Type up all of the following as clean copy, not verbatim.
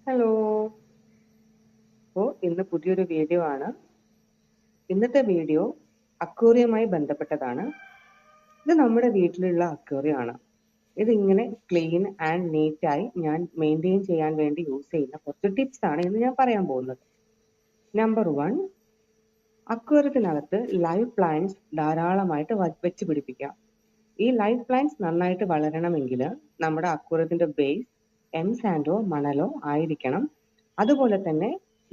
Hello. അപ്പോൾ ഇന്ന് പുതിയൊരു വീഡിയോ ആണ്. ഇന്നത്തെ വീഡിയോ അക്വേറിയവുമായി ബന്ധപ്പെട്ടതാണ്. ഇത് നമ്മുടെ വീട്ടിലുള്ള അക്വേറിയം ആണ്. ഇതിങ്ങനെ ക്ലീൻ ആൻഡ് നീറ്റായി ഞാൻ മെയിൻറ്റെയിൻ ചെയ്യാൻ വേണ്ടി യൂസ് ചെയ്യുന്ന കുറച്ച് ടിപ്സ് ആണ് ഇന്ന് ഞാൻ പറയാൻ പോകുന്നത്. നമ്പർ 1, അക്വേറിയത്തിനകത്ത് ലൈവ് പ്ലാന്റ്സ് ധാരാളമായിട്ട് വെച്ച് പിടിപ്പിക്കാം. ഈ ലൈവ് പ്ലാന്റ്സ് നന്നായിട്ട് വളരണമെങ്കിൽ നമ്മുടെ അക്വേറിയത്തിന്റെ ബേസ് സാൻഡോ മണലോ ആയിരിക്കണം. അതുപോലെ തന്നെ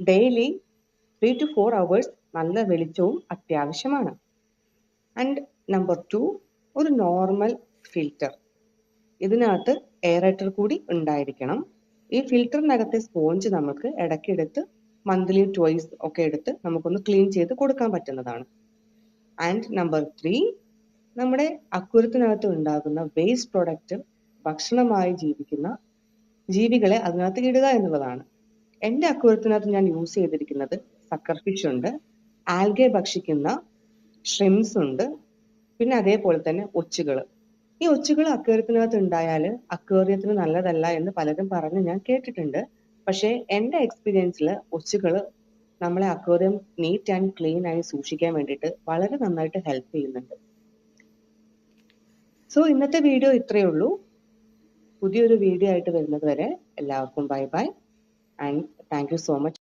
ഡെയിലി 3 to 4 hours നല്ല വെളിച്ചവും അത്യാവശ്യമാണ്. ആൻഡ് നമ്പർ 2, ഒരു നോർമൽ ഫിൽറ്റർ. ഇതിനകത്ത് എയറേറ്റർ കൂടി ഉണ്ടായിരിക്കണം. ഈ ഫിൽറ്ററിനകത്തെ സ്പോഞ്ച് നമുക്ക് ഇടയ്ക്കെടുത്ത് മന്ത്ലി ട്വൈസ് ഒക്കെ എടുത്ത് നമുക്കൊന്ന് ക്ലീൻ ചെയ്ത് കൊടുക്കാൻ പറ്റുന്നതാണ്. ആൻഡ് നമ്പർ 3, നമ്മുടെ അക്വേറിയത്തിനകത്ത് ഉണ്ടാകുന്ന വേസ്റ്റ് പ്രൊഡക്റ്റ് ഭക്ഷണമായി ജീവിക്കുന്ന ജീവികളെ അതിനകത്ത് ഇടുക എന്നുള്ളതാണ്. എൻ്റെ അക്വേറിയത്തിനകത്ത് ഞാൻ യൂസ് ചെയ്തിരിക്കുന്നത് സക്കർ ഫിഷ് ഉണ്ട്, ആൽഗെ ഭക്ഷിക്കുന്ന ഷ്രിംസ് ഉണ്ട്, പിന്നെ അതേപോലെ തന്നെ ഒച്ചുകൾ. ഈ ഒച്ചുകൾ അക്വേറിയത്തിനകത്ത് ഉണ്ടായാൽ അക്വേറിയത്തിന് നല്ലതല്ല എന്ന് പലരും പറഞ്ഞ് ഞാൻ കേട്ടിട്ടുണ്ട്. പക്ഷേ എൻ്റെ എക്സ്പീരിയൻസിൽ ഒച്ചുകൾ നമ്മളെ അക്വേറിയം നീറ്റ് ആൻഡ് ക്ലീൻ ആയി സൂക്ഷിക്കാൻ വേണ്ടിയിട്ട് വളരെ നന്നായിട്ട് ഹെൽപ്പ് ചെയ്യുന്നുണ്ട്. സോ ഇന്നത്തെ വീഡിയോ ഇത്രയേ ഉള്ളൂ. പുതിയൊരു വീഡിയോ ആയിട്ട് വരുന്നത് വരെ എല്ലാവർക്കും bye bye and thank you so much.